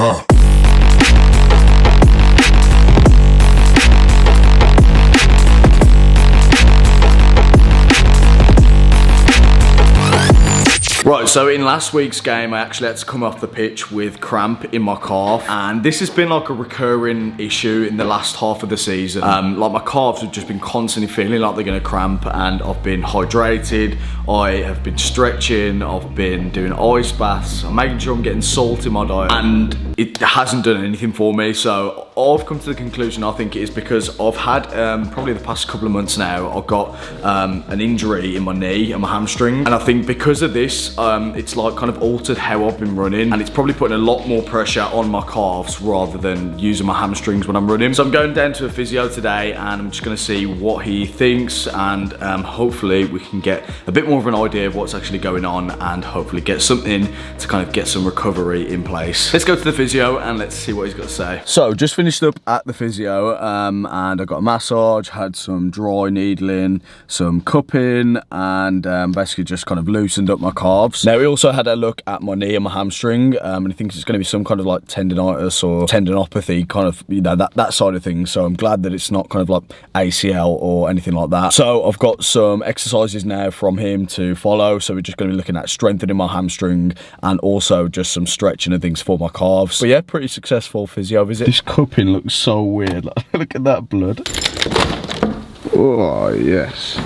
Right, so in last week's game, I actually had to come off the pitch with cramp in my calf, and this has been like a recurring issue in the last half of the season. Like my calves have just been constantly feeling like they're gonna cramp, and I've been hydrated, I have been stretching, I've been doing ice baths, I'm making sure I'm getting salt in my diet, and it hasn't done anything for me. So I've come to the conclusion, I think it is because I've had, probably the past couple of months now, I've got an injury in my knee and my hamstring, and I think because of this, it's like kind of altered how I've been running, and it's probably putting a lot more pressure on my calves rather than using my hamstrings when I'm running. So I'm going down to a physio today, and I'm just going to see what he thinks, and hopefully we can get a bit more of an idea of what's actually going on, and hopefully get something to kind of get some recovery in place. Let's go to the physio and let's see what he's got to say. So just finished up at the physio, and I got a massage, had some dry needling, some cupping, and basically just kind of loosened up my calves. Now we also had a look at my knee and my hamstring, and he thinks it's going to be some kind of like tendonitis or tendinopathy, kind of, you know, that side of things. So I'm glad that it's not kind of like ACL or anything like that. So I've got some exercises now from him to follow. So we're just going to be looking at strengthening my hamstring and also just some stretching and things for my calves. But yeah, pretty successful physio visit. This cupping looks so weird. Like, look at that blood. Oh yes.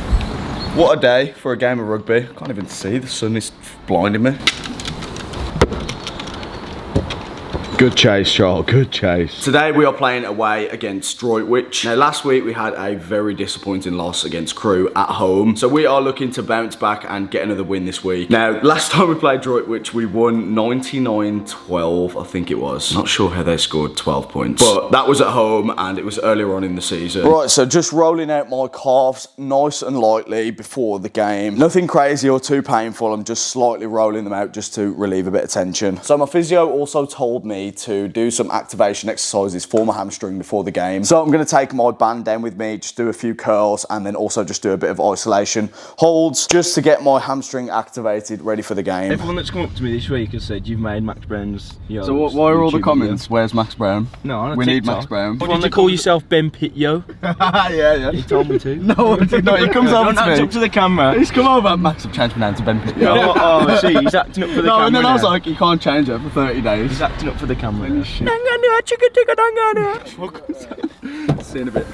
What a day for a game of rugby. I can't even see, the sun is blinding me. Good chase, Charles, good chase. Today we are playing away against Droitwich. Now last week we had a very disappointing loss against Crewe at home. So we are looking to bounce back and get another win this week. Now last time we played Droitwich we won 99-12, I think it was. Not sure how they scored 12 points. But that was at home and it was earlier on in the season. Right, so just rolling out my calves nice and lightly before the game. Nothing crazy or too painful, I'm just slightly rolling them out just to relieve a bit of tension. So my physio also told me to do some activation exercises for my hamstring before the game. So I'm going to take my band down with me, just do a few curls, and then also just do a bit of isolation holds just to get my hamstring activated, ready for the game. Everyone that's come up to me this week has said you've made Max Brown's. So why are all the comments? Where's Max Brown? No, on we TikTok. need Max Brown. Why did you call yourself Ben Pityo? Yeah. He told me to. No, he comes over to me. Up to the camera. He's come over. Max, I've changed my name to Ben Pityo. Oh, see, he's acting up for the camera. And then I was like, you can't change it for 30 days. He's acting up for the camera. See you in a bit.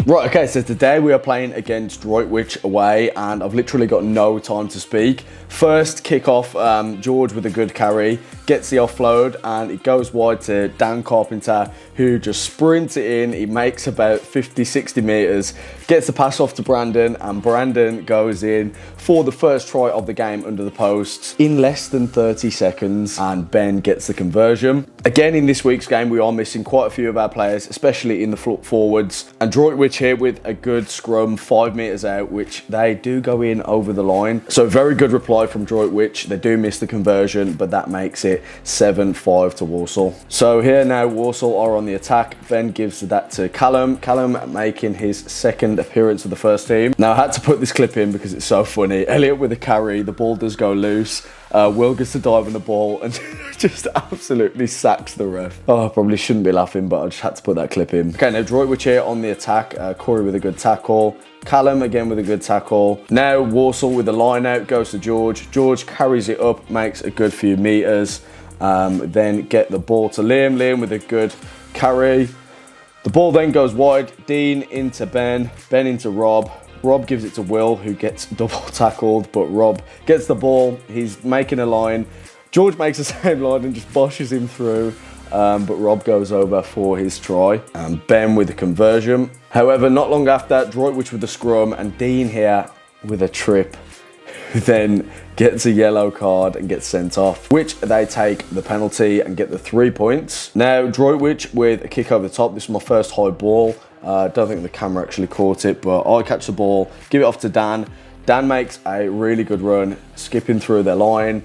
Right, okay, so today we are playing against Droitwich away, and I've literally got no time to speak. First kick-off, George with a good carry, gets the offload, and it goes wide to Dan Carpenter, who just sprints it in. He makes about 50-60 metres, gets the pass off to Brandon, and Brandon goes in for the first try of the game under the posts in less than 30 seconds, and Ben gets the conversion. Again, in this week's game, we are missing quite a few of our players, especially in the forwards, and Droitwich here with a good scrum 5 metres out, which they do go in over the line. So very good reply from Droitwich. They do miss the conversion, but that makes it 7-5 to Walsall. So here now Walsall are on the attack. Ben gives that to Callum. Callum making his second appearance for the first team. Now I had to put this clip in because it's so funny. Elliot with a carry, the ball does go loose. Will gets to dive on the ball and just absolutely sacks the ref. Oh, I probably shouldn't be laughing, but I just had to put that clip in. Okay, now Droitwich here on the attack. Corey with a good tackle. Callum again with a good tackle. Now Walsall with the line out, goes to George. George carries it up, makes a good few metres. Then get the ball to Liam. Liam with a good carry. The ball then goes wide. Dean into Ben. Ben into Rob. Rob gives it to Will, who gets double tackled, but Rob gets the ball. He's making a line. George makes the same line and just boshes him through, but Rob goes over for his try. Ben with the conversion. However, not long after, Droitwich with the scrum, and Dean here with a trip, who then gets a yellow card and gets sent off, which they take the penalty and get the 3 points. Now, Droitwich with a kick over the top. This is my first high ball. Don't think the camera actually caught it, but I catch the ball, give it off to Dan. Dan makes a really good run, skipping through their line,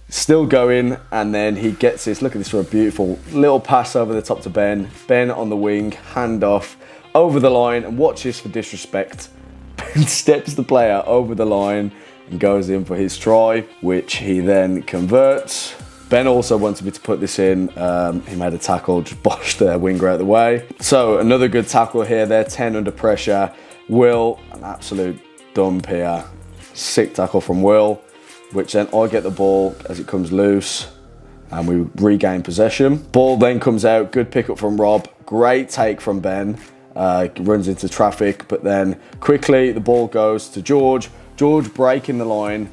still going, and then he gets this, look at this for a beautiful little pass over the top to Ben. Ben on the wing, hand off, over the line, and watch this for disrespect. Ben steps the player over the line and goes in for his try, which he then converts. Ben also wanted me to put this in. He made a tackle, just boshed their winger out of the way. So another good tackle here. They're 10 under pressure. Will, an absolute dump here. Sick tackle from Will, which then I get the ball as it comes loose and we regain possession. Ball then comes out, good pickup from Rob. Great take from Ben. Runs into traffic, but then quickly the ball goes to George. George breaking the line,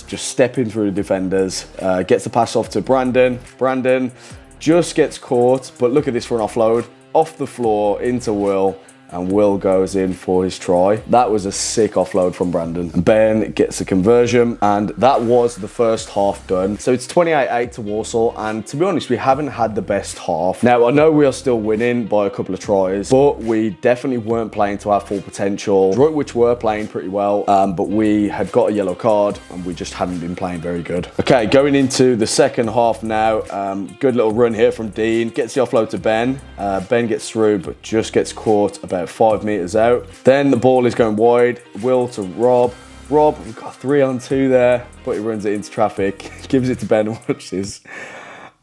just stepping through the defenders, gets the pass off to Brandon. Brandon just gets caught, but look at this for an offload. Off the floor into Will, and Will goes in for his try. That was a sick offload from Brandon. Ben gets a conversion, and that was the first half done. So it's 28-8 to Walsall, and to be honest, we haven't had the best half. Now, I know we are still winning by a couple of tries, but we definitely weren't playing to our full potential. Droitwich were playing pretty well, but we had got a yellow card, and we just hadn't been playing very good. Okay, going into the second half now. Good little run here from Dean. Gets the offload to Ben. Ben gets through, but just gets caught about 5 meters out. Then the ball is going wide. Will to Rob. Rob, we've got 3-on-2 there, but he runs it into traffic. Gives it to Ben. Watch this.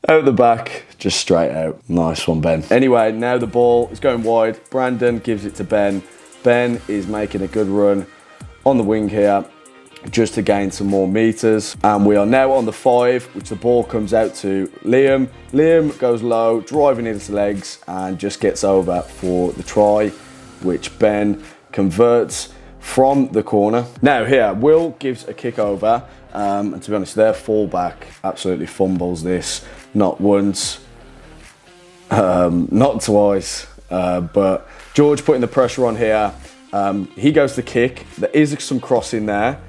Out the back, just straight out. Nice one, Ben. Anyway, now the ball is going wide. Brandon gives it to Ben. Ben is making a good run on the wing here, just to gain some more meters. And we are now on the 5, which the ball comes out to Liam. Liam goes low, driving into legs, and just gets over for the try, which Ben converts from the corner. Now here, Will gives a kick over, and to be honest, their fullback absolutely fumbles this, not once, not twice, but George putting the pressure on here. He goes to kick, there is some crossing there.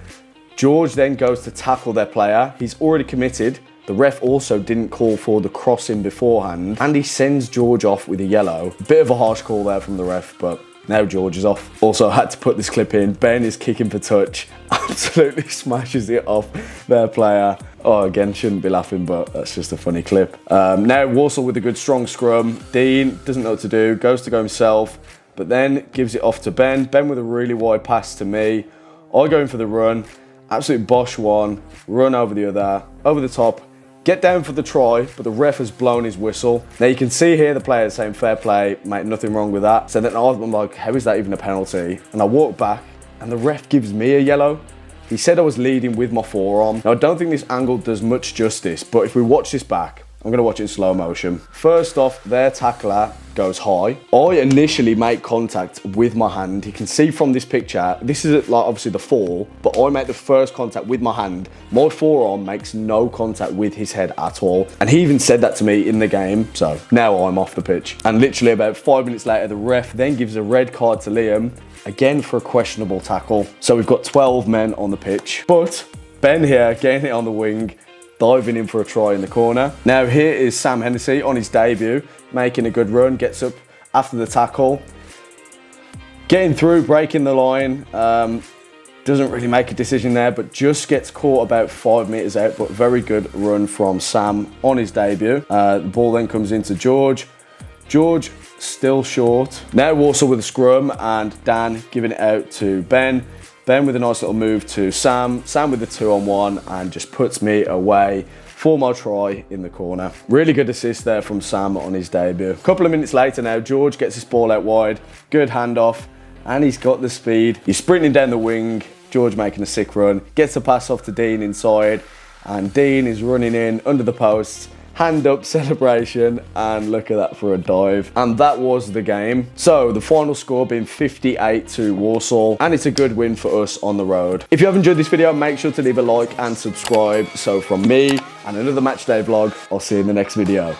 George then goes to tackle their player. He's already committed. The ref also didn't call for the crossing beforehand, and he sends George off with a yellow. Bit of a harsh call there from the ref, but now George is off. Also had to put this clip in. Ben is kicking for touch. Absolutely smashes it off their player. Oh, again, shouldn't be laughing, but that's just a funny clip. Now Walsall with a good strong scrum. Dean doesn't know what to do, goes to go himself, but then gives it off to Ben. Ben with a really wide pass to me. I go in for the run. Absolute bosh one, run over the other, over the top, get down for the try, but the ref has blown his whistle. Now you can see here the players saying fair play, mate, nothing wrong with that. So then I'm like, how is that even a penalty? And I walk back and the ref gives me a yellow. He said I was leading with my forearm. Now I don't think this angle does much justice, but if we watch this back, I'm gonna watch it in slow motion. First off, their tackler goes high. I initially make contact with my hand. You can see from this picture, this is like obviously the fall, but I make the first contact with my hand. My forearm makes no contact with his head at all. And he even said that to me in the game. So now I'm off the pitch. And literally about 5 minutes later, the ref then gives a red card to Liam, again for a questionable tackle. So we've got 12 men on the pitch, but Ben here getting it on the wing, diving in for a try in the corner. Now here is Sam Hennessy on his debut, making a good run, gets up after the tackle, getting through, breaking the line, doesn't really make a decision there, but just gets caught about 5 meters out, but very good run from Sam on his debut. The ball then comes into George. George still short. Now Walsall with a scrum and Dan giving it out to Ben. Ben with a nice little move to Sam. Sam with the 2-on-1 and just puts me away for my try in the corner. Really good assist there from Sam on his debut. A couple of minutes later now, George gets his ball out wide. Good handoff, and he's got the speed. He's sprinting down the wing. George making a sick run. Gets the pass off to Dean inside, and Dean is running in under the posts. Hand up celebration, and look at that for a dive. And that was the game. So the final score being 58 to Walsall, and it's a good win for us on the road. If you have enjoyed this video, make sure to leave a like and subscribe. So from me and another matchday vlog, I'll see you in the next video.